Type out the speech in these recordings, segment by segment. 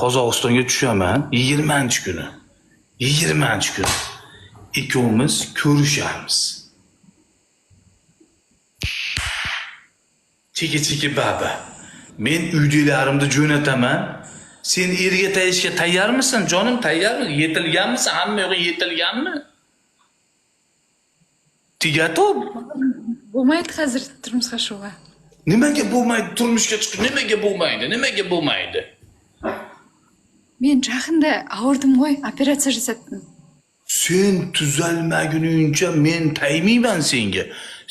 Qozog'istonga tushaman 20-kuni. 20-kuni. Ikkovimiz ko'rishamiz. Cheki baba. Men uydagilarimni jo'nataman. Sen erga tayishga tayyormisan? Jonim, tayyormi? Yetilganmisan? Hamma yo'g'i yetilganmi? Tigatib. Bo'lmaydi hozir turmushga shuva. Nimaga bo'lmaydi? Turmushga chiqib nimaga bo'lmaydi? Nimaga bo'lmaydi? Men jahында og'irdim qo'y, operatsiya jasatdim. Sen tuzalmaguningcha men taymayman senga.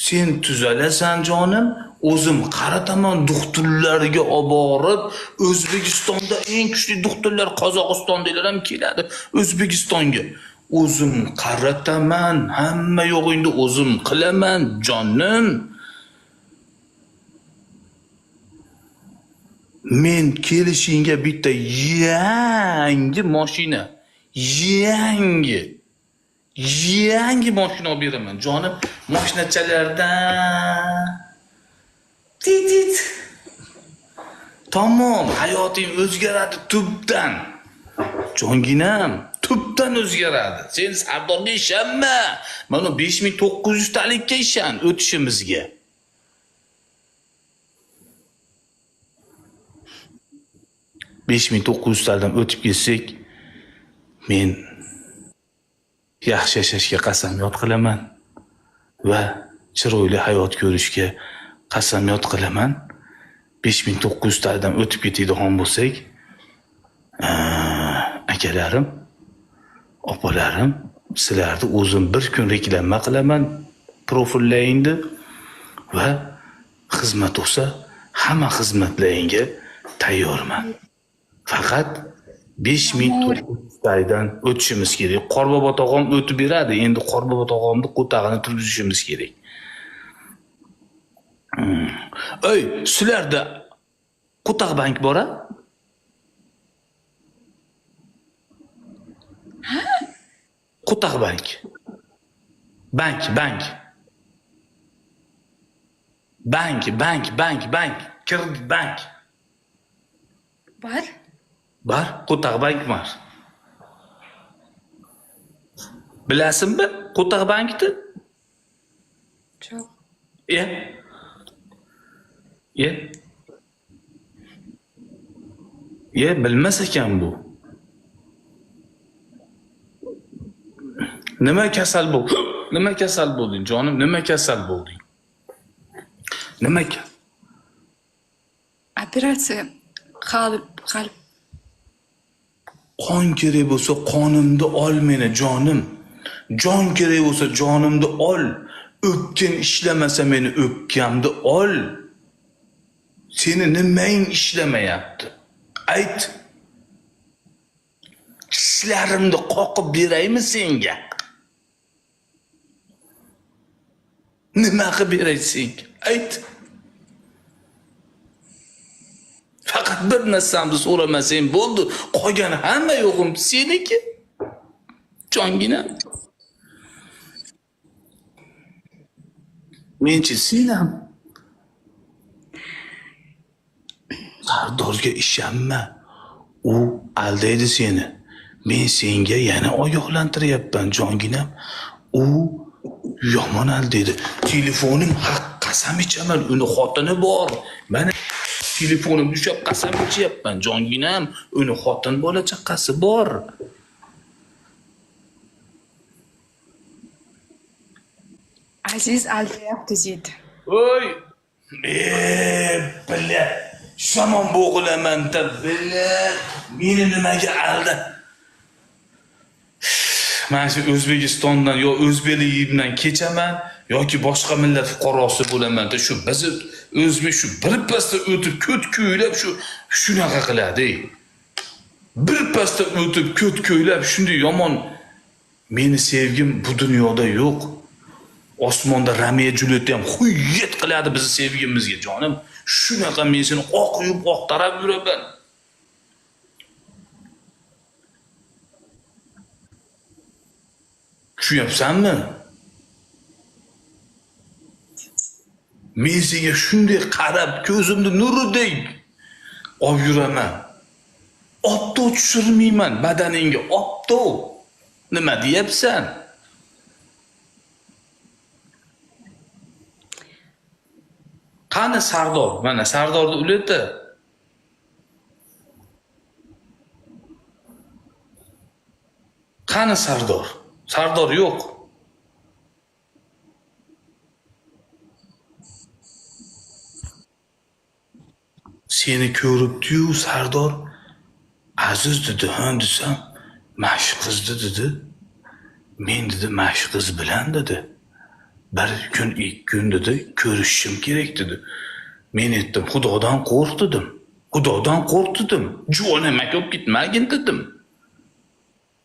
Sen tuzalasan jonim, o'zim qarataman doktorlarga olib borib, O'zbekistonda eng kuchli doktorlar Qozog'istondagilar ham keladi O'zbekistonga. O'zim qarataman, hamma yo'g'ingni o'zim qilaman jonim. Men kelishingga bitta yangi mashina, yangi mashina olib beraman jonim. Mashinachalardan tit. Tamom, hayoting o'zgaradi tubdan. Jonginam, tubdan o'zgaradi. Sen savdoga ishonma. Mana 5900 talikka ishon o'tishimizga. $5900 o'tib ketsak, men yaxshi yashashga qasamyod qilaman va chiroyli hayot ko'rishga qasamyod qilaman. $5900 o'tib ketadigan bo'lsak, akalarim, opalarim, sizlarni o'zim bir kun reklama qilaman profillayingni va xizmat bo'lsa, hamma xizmatlaringga tayyorman. Faqat 5900 o'tishimiz kerak. Qorbobo tog'am o'tib beradi. Endi Qorbobo tog'amni qo'tag'ini turgizishimiz kerak. Ey, sizlarda qo'taq bank bor-a? Qo'taq bank. Bank. Kredit bank. Bor. Qo'taq bank bor. Bilasizmi Qo'taq bankni? Yo'q. Bilmas ekan bu. Nima kasal bo'lding jonim? Nima kasal bo'lding? Operatsiya qalb. Qon kerak bo'lsa qonimni ol meni jonim. Jon kerak bo'lsa jonimni ol. O'pkin ishlamasa meni o'pkamni ol. Seni nimang ishlamayapti? Ayt. Tishlarimni qoqib beraymi senga? Nima qilib beray senga? Ayt. Faqat bir narsamni so'ramasang bo'ldi. Qolgan hamma yo'g'im seniki. Jongina. Menchi senam. Sardorga ishonma. U aldaydi seni. Men senga yana ogohlantiryapman jonginam. U yomon aldaydi. Telefonim haq qasam ichaman, uni xotini bor. Mana telefonim tushib qasam ichyapman jonginam. Uni xotin bola chaqasi bor. Aziz aldayapti deydi. Oy! Bila. Shamon bo'g'ilaman-da, bila. Meni nimaga aldi? Men shu O'zbekistondan yo o'zbekligimdan kechaman yoki boshqa millat fuqarosi bo'laman-da. Shu biz o'zbek shu bir pasda o'tib ko't ko'ylab shunaqa qiladi. Bir pasda o'tib ko't ko'ylab shunday yomon. Meni sevgim bu dunyoda yo'q. Osmonda Romeo Juliet ham xuyet qiladi bizni sevgimizga jonim. Shunaqa men seni oq yub oq tarab yuraman. Tushunyapsanmi? Men senga shunday qarab ko'zimni nuridek olib yuraman. Opto tushirmayman badaningga, opto. Nima deyapsan? Qani Sardor? Mana Sardorni uleti. Qani Sardor? Sardor yo'q. Seni ko'ribdi-yu Sardor. Aziz dedi, ha desam, mash qizni dedi. Men dedi mash qiz bilan dedi. Bir kun, ikki kun dedi, ko'rishishim kerak dedi. Men aytdim, Xudodan qo'rq dedim. Xudodan qo'rq dedim. Juvonama ko'p ketmagin dedim.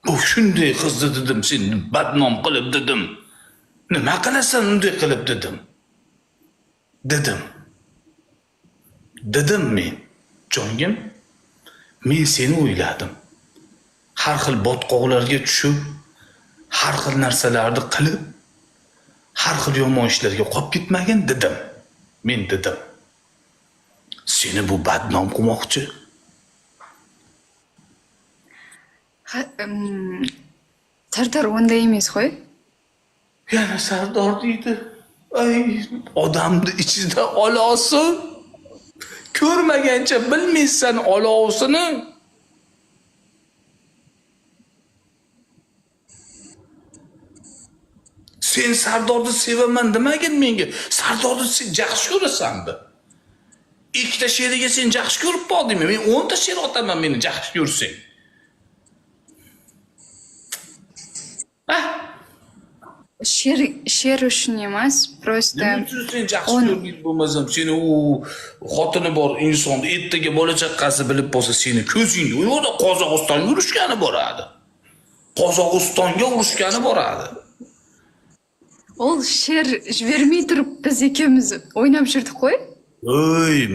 Bu shunday qizni dedim, seni badnom qilib dedim. Nima qilasan unday qilib dedim. Dedim men, jongim, men seni o'yladim. Har xil botqoqlarga tushib, har xil narsalarni qilib, har xil yomon ishlarga qolib ketmagin dedim. Men dedim. Seni bu badnom qilmoqchi. Sardor unday emas qo'y. Yana Sardor deydi. Ay, odamni ichida olosi. Ko'rmagancha bilmaysan olovsini. Sen Sardorni sevaman demagin menga. Sardorni sen yaxshi ko'rasanmi? Ikkita she'riga sen yaxshi ko'rib qoldingmi? Men 10 ta she'r otaman meni yaxshi ko'rsang. She'r uchun emas, prosta Nima uchun sen yaxshi ko'rgin bo'lmasam, seni u xotini bor insonni ertaga bola chaqasi bilib qolsa, seni ko'zingni u yerda Qozog'istonga urushgani boradi. Qozog'istonga urushgani boradi. ol she'r bermay turib biz ikkimiz o'ynab yurdik qo'y. Oy,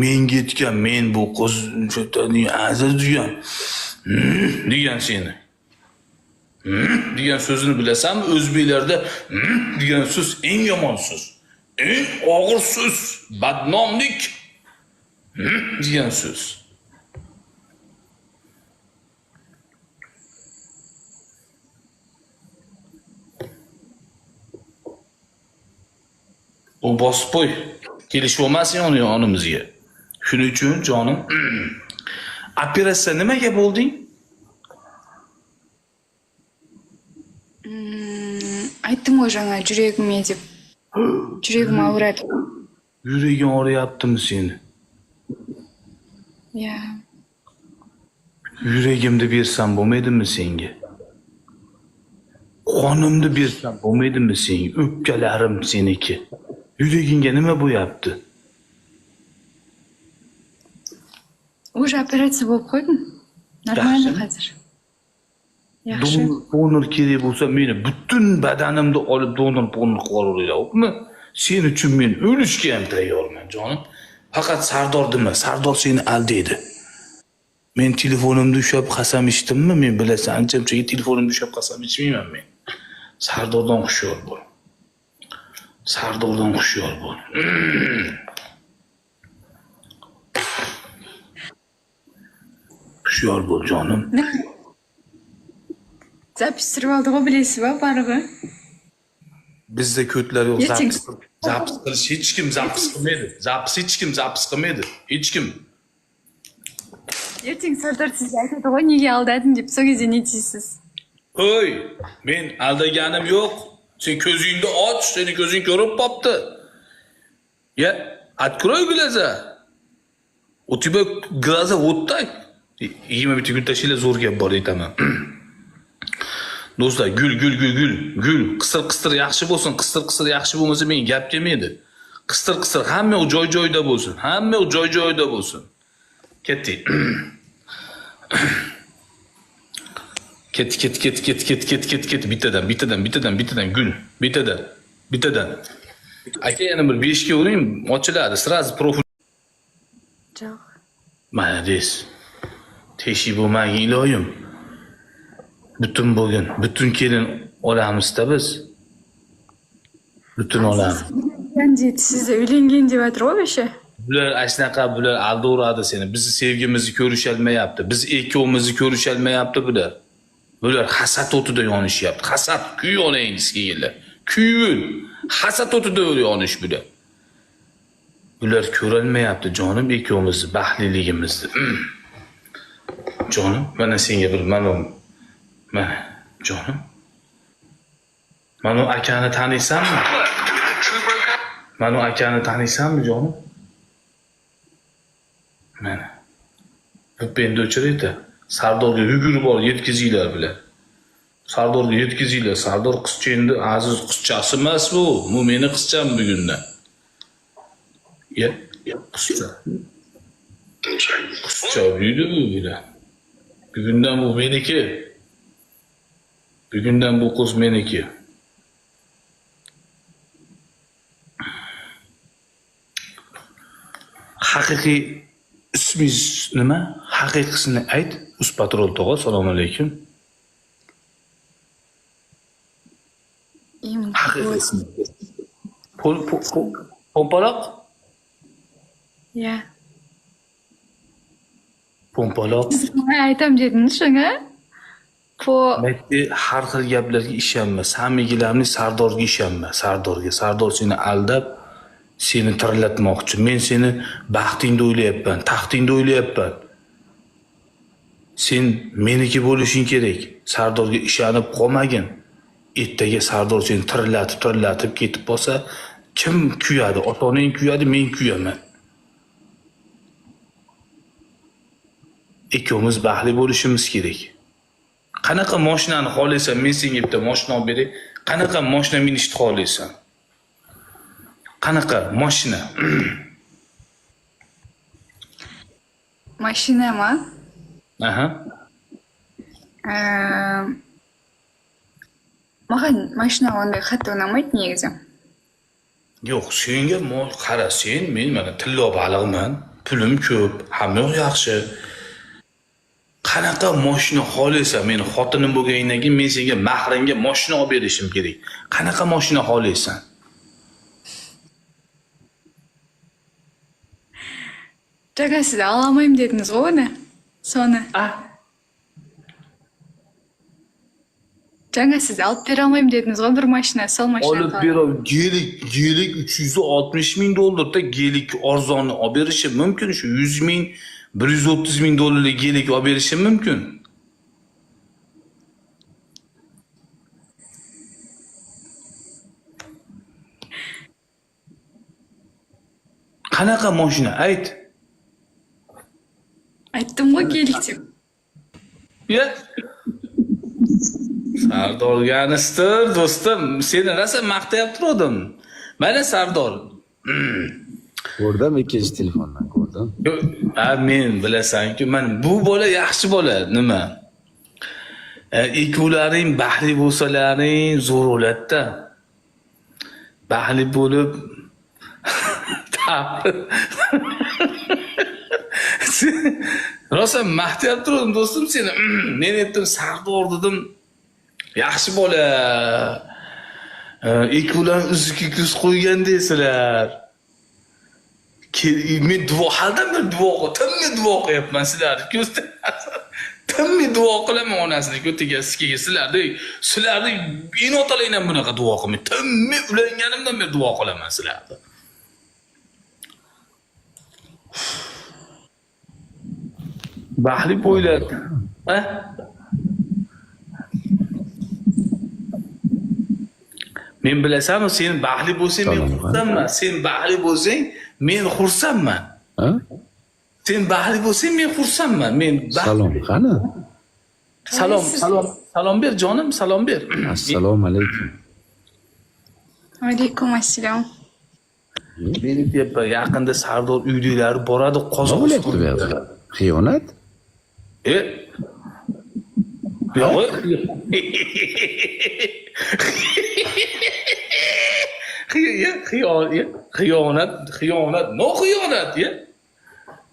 menga aytgan, men bu qiz cho'taning aziz degan seni. Degan so'zini bilasanmi? O'zbeklarda degan so'z eng yomon so'z. Eng og'ir so'z, badnomlik degan so'z. U bosib qo'y. Kelishib olmasin yonimizga. Shuning uchun jonim, operatsiya nimaga bo'lding? Aytdim o'shanga yuragimga deb. Yuragim og'radi. Yuraging og'riyaptimi seni? Ya. Yuragimni bersam bo'lmaydimi senga? Qonimni bersam bo'lmaydimi senga? O'pkalarim seniki. Yuragingga nima bo'lyapti? O'sha operatsiya bo'lib qo'ydim. Normalni hozir. Yaxshi. Donor kerak bo'lsa, meni butun badanimni olib donor qilib yuboringlarmi? Sen uchun men o'lishga ham tayyorman, jonim. Faqat Sardor dema, Sardor seni aldaydi. Men telefonimni ushlab qasam ichdimmi? Men bilasan, ancha-muncha telefonimni ushlab qasam ichmayman men. Sardordan hushyor bo'l. Sardordan hushyor bo'l. Hushyor bo'l, jonim. Zapishtirib oldi-ku, bilasizmi, baribir. Bizda ko'tlar yo'q, Yeching. zapis qilish hech kim zapis qilmaydi. Hech kim zapis qilmaydi. Hech kim. Ertaga Sardor sizga aytadi-ku, nega aldading deb so'ngingizga netisiz. Oy, men aldaganim yo'q. Sen ko'zingni och, seni ko'zing ko'rib qopti. Ya, открой глаза. У тебя глаза вот так. 20 kun tashila zo'r gap bor aytaman. Do'stlar, gul. Qistir yaxshi bo'lsin, qistir yaxshi bo'lmasa men gap kelmaydi. Qistir hamma u joy-joyida bo'lsin. Hamma u joy-joyida bo'lsin. Ketdi. Ket. Bittadan gul. Bittadan. Aka yana bir 5 ga uring, ochiladi. Sraz profil. Jo'q. Malades. Teshib bo'lmagin iloyim. Butun kelin olamizda biz. Butun olamiz. Siz uylangan deb aytib o'sha. bular ashnaqa bular aldaveradi seni. Bizni sevgimizni ko'risholmayapti. Biz ikkovimizni ko'risholmayapti bular. Bular hasad o'tida yonishyapti. Hasad kuy yonaymiz kelganlar. Kuyun. Hasad o'tida yonish bular. Bular ko'rolmayapti jonim ikkovimizni baxtliligimizni. Jonim, mana senga bir mana jonim. Mana akani taniysanmi? Mana akani taniysanmi jonim? Mana. Endi o'chiraydi. Sardorga yugurib borib yetkazinglar bilan. Sardorga yetkazinglar. Sardor qizcha endi aziz qizchasi emas bu. Bu meni qizcham bugundan. Ya, qizcha. Qizcha buydi bu bilan. Bugundan bu meniki. Bugundan bu qiz meniki. Haqiqiy ismingiz nima? Haqiqisini ayt. Uspatrol tog'a, assalomu alaykum. Haqiqiy ismi. Pompaloq? Ya. Pompaloq. Aytam dedingiz shunga? Aytdi, har xil gaplarga ishonma. Samigilarning Sardorga ishonma. Sardor seni aldab, seni tirilatmoqchi. Men seni baxtingni o'ylayapman, taxtingni o'ylayapman. Sen meniki bo'lishing kerak. Sardorga ishonib qolmagin. Ertaga Sardor seni tirilatib ketib qolsa, kim kuyadi? Ota-onang kuyadi, men kuyaman. Ikkovimiz baxtli bo'lishimiz kerak. Qanaqa mashinani xohlaysan? Men senga bitta mashina olib beray. Qanaqa mashina minishni xohlaysan? Qanaqa mashina? Mashinami? Aha. Maqan mashina unday xatto unamaydi negizi. Yo'q, senga qara, sen men mana tillo baliqman, pulim ko'p, hamma yoq yaxshi. Qanaqa mashina xohlaysan? Meni xotinim bo'lganingdan keyin men senga mahringa mashina olib berishim kerak. Qanaqa mashina xohlaysan? Jaga siz ololmayman dedingiz-ku uni. Soni. Jaga siz olib bera olmayman dedingiz-ku bir mashina, sol mashina. Olib berav, gelik 360 ming dollarda gelik arzonni olib berishi mumkin. Shu 100 ming, 130 ming dollarlik gelik olib berishi mumkin. Qanaqa mashina? Ayt. Aytdim-ku kelik deb. Ya. Sardorga anistir, do'stim. Seni rosa maqtayib turdim. Mana Sardor. Ko'rdim, ikkinchi telefondan ko'rdim. Men bilasan-ku, men bu bola yaxshi bola, nima? Ikkovlaring baxtli bo'lsalaring zo'r bo'ladida. Baxtli bo'lib rosa maqtayib turdim, do'stim seni. Men aytdim, Sardor dedim. Yaxshi bola. Ikkovlar uziga ko'z qo'ygandaysizlar. Men haldan bir timmi duo qilyapman sizlarni ko'zda. Timmi duo qilaman onasini ko'tiga sikiga sizlarni inotalayman bunaqa duo qilmay. Timmi ulanganimdan beri duo qilaman sizlarni. Baxtli bo'ylar. Men bilasanmi, sen baxtli bo'lsang men xursandman. Sen baxtli bo'lsang men xursandman. Ha? Sen baxtli bo'lsang men xursandman. Men Salom, qani? Salom ber jonim, salom ber. Assalomu alaykum. Alaykum assalom. Meni deb yaqinda Sardor uylari boradi, Nima bo'lyapti Qozog'iston. bu yerda? Xiyonat? Xiyonat, ya.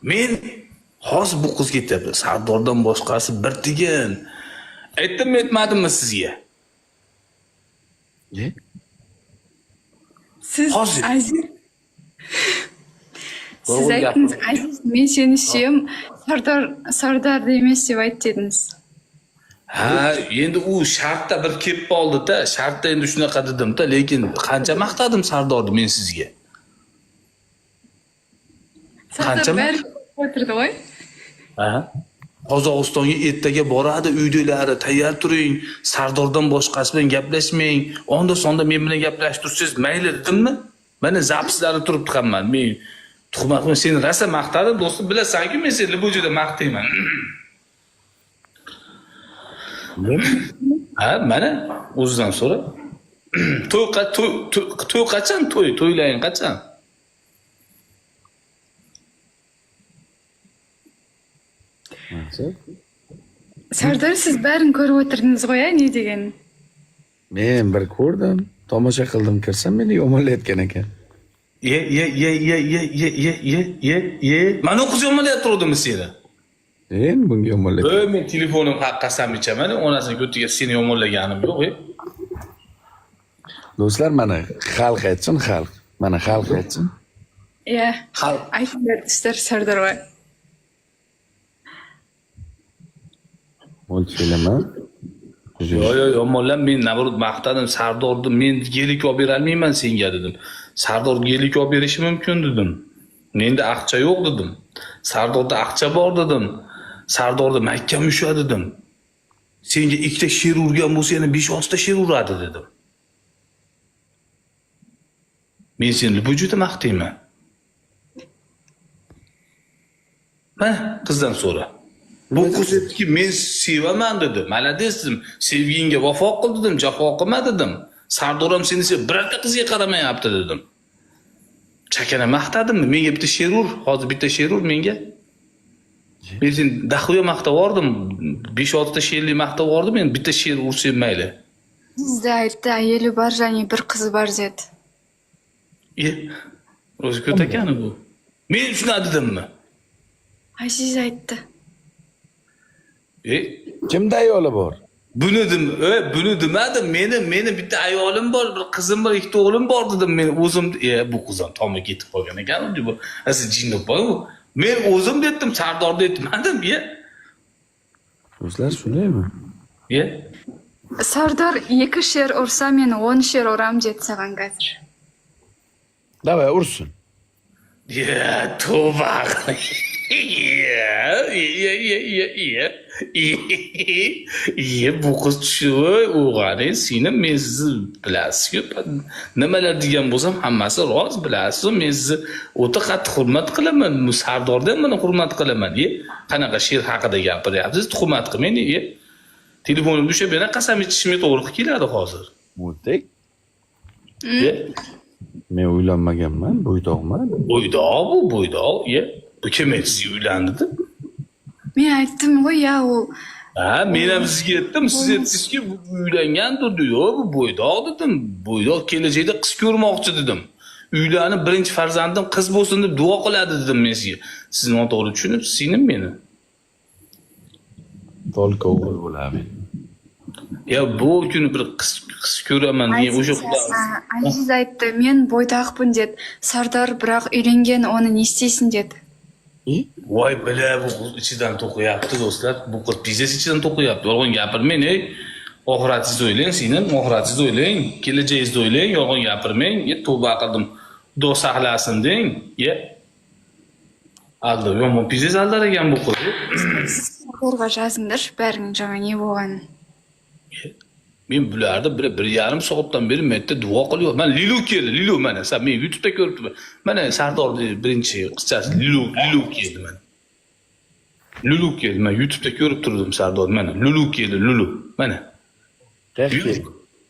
Men hozir bu qiz ketyapti. Sardordan boshqasi bir tigan. Aytdimmi, aytmadimmi sizga? Siz Hozir. aziz. Siz aytdingiz, Aziz, men seni suyam, Sardor emas deb ayt dedingiz. Ha, endi u shartda bir kelib qoldi-da, shartda endi shunaqa dedim-da, lekin qancha maqtadim Sardorni men sizga. Sardor bari o'tirdi voy. Ha? Qozog'istonga ertaga boradi, uydalari tayyor turing, Sardordan boshqasi bilan gaplashmang, onda sonda men bilan gaplashib tursiz, mayli dedimmi? Mana zapislari turibdi hamma. Men tuhmatmi seni rosa maqtadim, do'stim, bilasan-ku, men seni bu juda maqtayman. Ha, mana o'zidan so'ra. To'y qachon? To'ylaring qachon? Sardor, siz barini ko'rib o'tirdingiz qo'ya, ne degan? Men bir ko'rdim, tomosha qildim, kirsam meni yomonlayotgan ekan. Ye. Mana o'qiz yomonlayapti turuvdimi seni? Men bunga yomonlayotgan. Men telefonim qasam ichaman, onasini ko'tiga seni yomonlaganim yo'q. Do'stlar, mana xalq aytsin, xalq. Mana xalq aytsin. Xalq aytinglar, do'stlar, Sardor voy. Multfilmi? Yo'q, yomonlar, men nabrud maqtadim, Sardorni men gelik olib bera olmayman senga dedim. Sardor gelik olib berishi mumkin dedim. Menda aqcha yo'q dedim. Sardorda aqcha bor dedim. Sardorda mahkam usha dedim. Senga ikkita sher urgan bo'lsa, yana 5-6 ta sher uradi dedim. Men seni bu juda maqtayman. Ha, qizdan so'ra. Bu qiz aytdiki, men sevaman dedi. Malades dedim. Sevgingga vafo qil dedim, jafo qilma dedim. Sardor ham seni sevib, birorta qizga qaramayapti dedim. Chakana maqtadimmi? Menga bitta she'r ur, hozir bitta she'r ur menga. Men seni daxuya maqtavordim, 5-6 ta she'rli maqtavordim, men bitta she'r ursam mayli. Sizda aytdi, ayoli bor, және bir qizi bor dedi. O'zi ko'takani bu. Men shuni dedimmi? Aziz aytdi. Kimda ayoli bor? Buni demadim. Meni bitta ayolim bor, bir qizim bor, ikkita o'g'lim bor dedim. Men o'zim, bu qizim tomi ketib qolgan ekan, bu asli jinni boy bu. Men o'zim dedim, Sardorni aytmadim, Do'stlar, shundaymi? Sardor 2 she'r ursa, men 10 she'r uram dedi sagan hozir. Davay, ursin. Tavba. Bu qiz tushuy, o'g'aning seni men sizni bilasiz-ku. Nimalar degan bo'lsam, hammasi rost bilasiz. Men sizni o'ta qattiq hurmat qilaman. Sardordan meni hurmat qilaman. Qanaqa she'r haqida gapiryapsiz? Hurmat qilmang. Telefonimni ushlab yana qasam ichishimga to'g'ri keladi hozir. Mutek. Men uylanmaganman, bo'ydoqman. Bo'ydoq. Bu kim siz uylandida? Men aytdim qo'y, u. Ha, men ham sizga aytdim, siz aytdingizki, uylangandir, yo'q, bu bo'ydoq dedim. Bo'ydoq kelajakda qiz ko'rmoqchi dedim. Uylanib birinchi farzandim qiz bo'lsin deb duo qiladi dedim men sizga. Siz noto'g'ri tushunibsiz, singlim meni. Tolka o'g'il bo'ladi. Bu kuni bir qiz ko'raman degan o'sha Aziz aytdi, men bo'ydoqman dedi. Sardor biroq uylangan, uni ne istaysin dedi. Voy bila, bu ichidan to'qiyapti do'stlar. Bu qiz biznes ichidan to'qiyapti. Yolg'on gapirmang, oxiratingizni o'ylang, singlim, oxiratingizni o'ylang, kelajagingizni o'ylang, yolg'on gapirmang. Tavba qildim, Xudo saqlasin deng. Aldo, yomon biznes aldar ekan bu qiz. Qo'rg'a yozinglar, barining joyi ne bo'lgani. Men bularni 1,5 soatdan beri menda duo qilyapman. Mana Lilu keldi, Lilu mana. Sen men YouTube'da ko'ribdim. Mana Sardorni birinchi qizchasi Lilu keldi mana. Lulu keldi. Men YouTube'da ko'rib turdim Sardor mana. Lulu keldi, Lulu. Mana.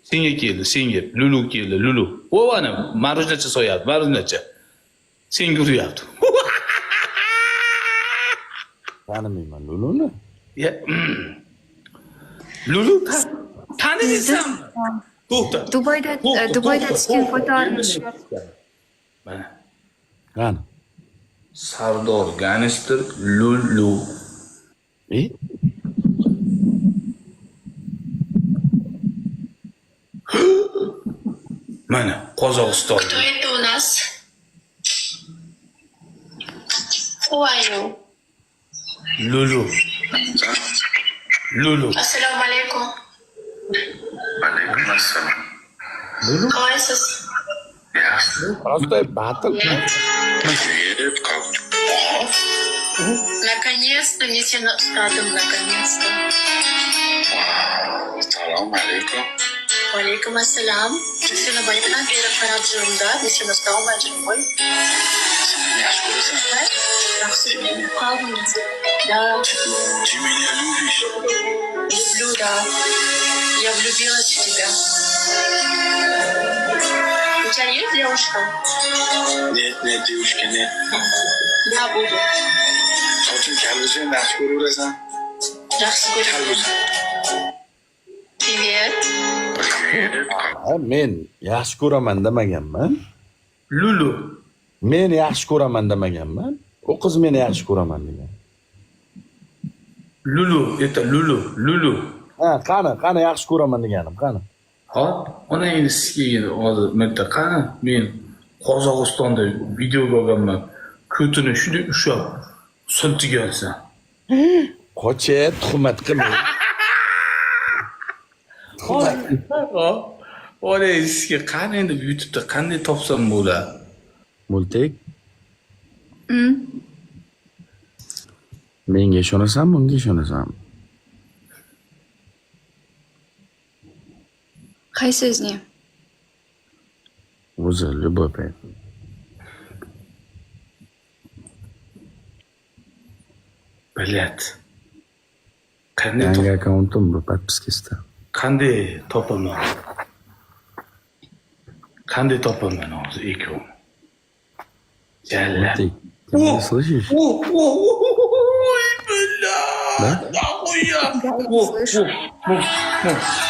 Senga keldi, senga. Lulu keldi, Lulu. O ana marujnacha so'yapti, marujnacha. Senga uryapti. Tanimayman Luluni. Lulu taniysan? To'xta. Dubayda tushgan fotolarni mana. Qani? Sardor Ganister Lulu. Mana Qozog'iston. Кто это у нас? Who are you? Lulu. Lulu. Assalomu alaykum. Alaikum assalam. Qalaysiz? Просто battle. Привет, как дела? Наконец-то мне сена устадым, наконец-то. Assalomu alaykum. Alaykum assalom. Seni bayaqdan beri qarab yuribdi. Men seni ustalmayman qo'y. Yaxshi ko'rasan? Yaxshi qoldingiz. Да, Ты меня любишь? люблю, да. Я влюбилась в тебя. У тебя есть девушка? Нет, нет, девушка, нет. Я буду. Soching kallusan, yaxshi ko'raverasan. Yaxshi ko'raman. Привет. Привет. Ha, men yaxshi ko'raman demaganman. Lulu. Men yaxshi ko'raman demaganman. U qiz meni yaxshi ko'raman degan. Lulu. Это Lulu. Lulu. Ha, qani yaxshi ko'raman deganim, qani. Hop, onangni sikigini hozir menda qani men Qozog'istonda videoga olganman. Ko'tini shunday ushlab siltigansan. Qoche, tuhmat qilma. Onangni sikigi qani endi YouTube'da qanday topsam bo'ladi? Multik. Menga ishonasanmi, unga ishonasanmi? Qaysi izni? O'zi любовь ayt. Bilat. Qanday Yangi akkauntim bu подпискасida. qanday topaman? Qanday topaman hozir ikkovini? Jalla. Multik. Ты меня слышишь? Ой, бля. Да? Нахуя?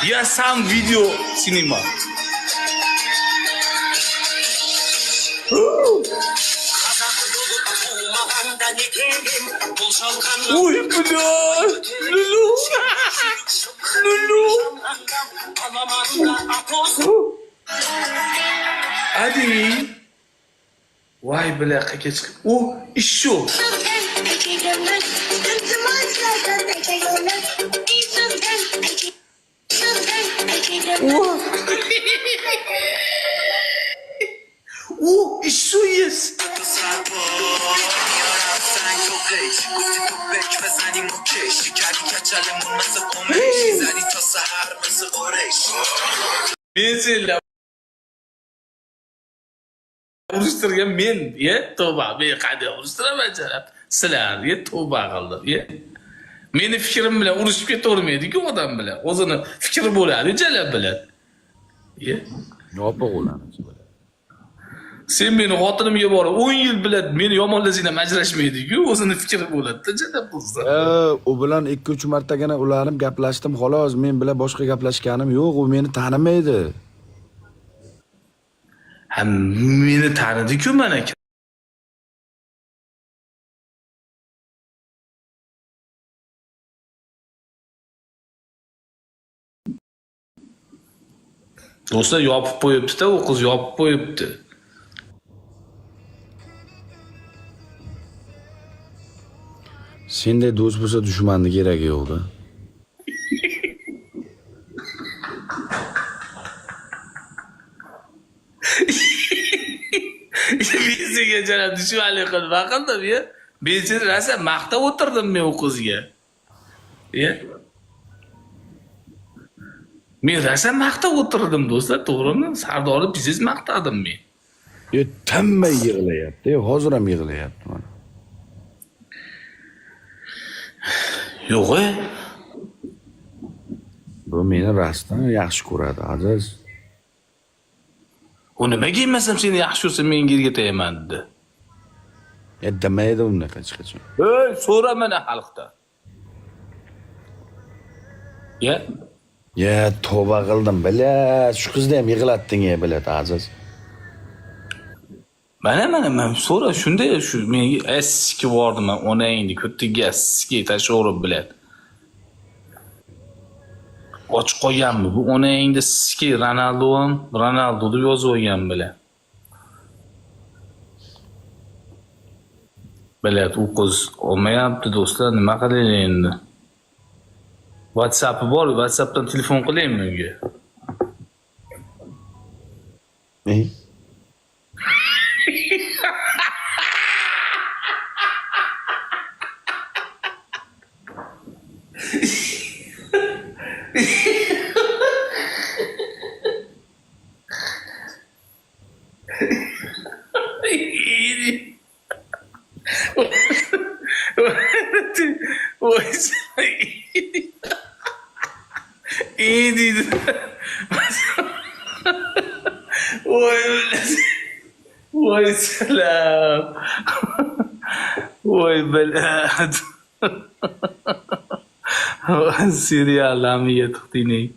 Я сам видео снимал. Ой, бля. Лулу. Лулу. Hadi. Vay bile kaka çık. O işo. O işo yes. Mesela urishtirgan men, ye, tavba, men qanday urishtiraman janab. Sizlarga tavba qildim, ye. Meni fikrim bilan urushib ketavermaydi-ku odam bilan. O'zini fikri bo'ladi jalab bilan. Ye. Yopiq ularni. Sen meni xotinimga borib 10 yil bilan meni yomonlasang ham ajrashmaydi-ku, o'zini fikri bo'ladi-da jalab bo'lsa. U bilan 2-3 martagina ulanib gaplashdim, xolos. Men bilan boshqa gaplashganim yo'q, u meni tanimaydi. Ha, meni tanidi-ku mana. Do'stlar yopib qo'yibdi-da, u qiz yopib qo'yibdi. Senday do'st bo'lsa dushmanni keragi yo'q-da. Men senga janab dushmanlik qilma qildim, ya. Men seni rosa maqtab o'tirdim men u qizga. Ya. Men rosa maqtab o'tirdim do'stlar, to'g'rimi? Sardorni biziz maqtadim men. Tanmay yig'layapti, hozir ham yig'layapti mana. Yo'q, Bu meni rostdan yaxshi ko'radi, aziz. u nimaga emasam seni yaxshi ko'rsa menga ergataman dedi. Demaydi unaqa hech qachon. Ey, so'ra mana xalqdan. Ya, Ya, tavba qildim, bilat. Shu qizni ham yig'latding, bilat, aziz. mana so'ra shunday shu menga eski bordim onangni ko'tiga eski tashaverib biladi. Och qo'yganmi bu onangni ski Ronaldo deb yozib olgan bilan. Bilet u qiz olmayapti do'stlar, nima qilaylik endi? WhatsApp bor, WhatsAppdan telefon qilaymi unga? Ey, İyi dedi. Oy Oy selam. Oy belat. Seriallarni yetiqdinek.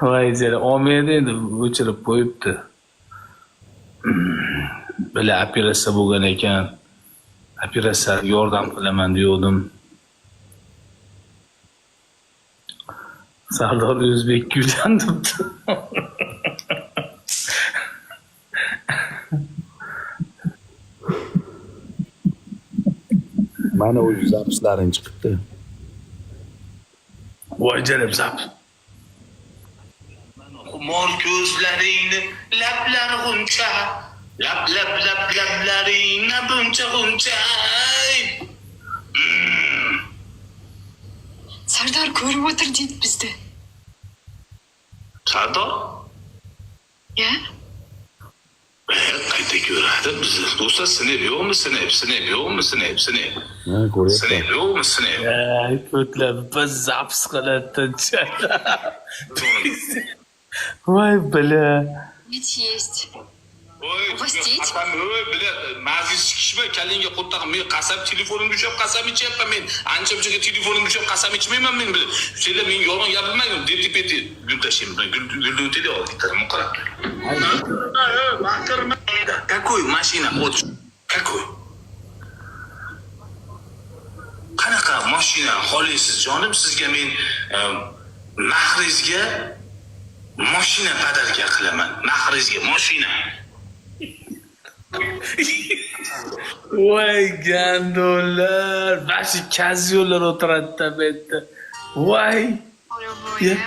Voy jala olmaydi endi o'chirib qo'yibdi. Bela operatsiya bo'lgan ekan. Operatsiyaga yordam qilaman degandim. Sardor O'zbek kuydan debdi. mana o zapislaring chiqibdi. Voy jalab zap. Xumor ko'zlaringni lablari g'uncha, lablaringni buncha. Sardor ko'rib o'tir deydi bizda. Sardor? Ya? Qayta ko'radi bizni. Do'stlar sinib yo'qmi? Sinib. Ha, ko'ryapman. Sinib yo'qmi? Sinib. Ko'tlab biz zaps qiladi. Voy bila. Ведь есть. Oy, У вас дети? qasam, bilat, mazis chiqishma, kalingga qo'rqtaq, men qasam telefonimni ushlab qasam ichyapman men. Ancha-muncha telefonimni ushlab qasam ichmayman men bilan. Senlar men yolg'on gapirmayman, deti-peti gul tashlayman, gulni o'taydi olditarman qarab. Baqirma. Какой mashina хочешь? Какой? Qanaqa mashina xohlaysiz jonim, sizga men mahrizga mashina padarka qilaman. Mahrizga mashina. Voy gandonlar, bashi kazyolar o'tiradi tabetda. Voy. Ой,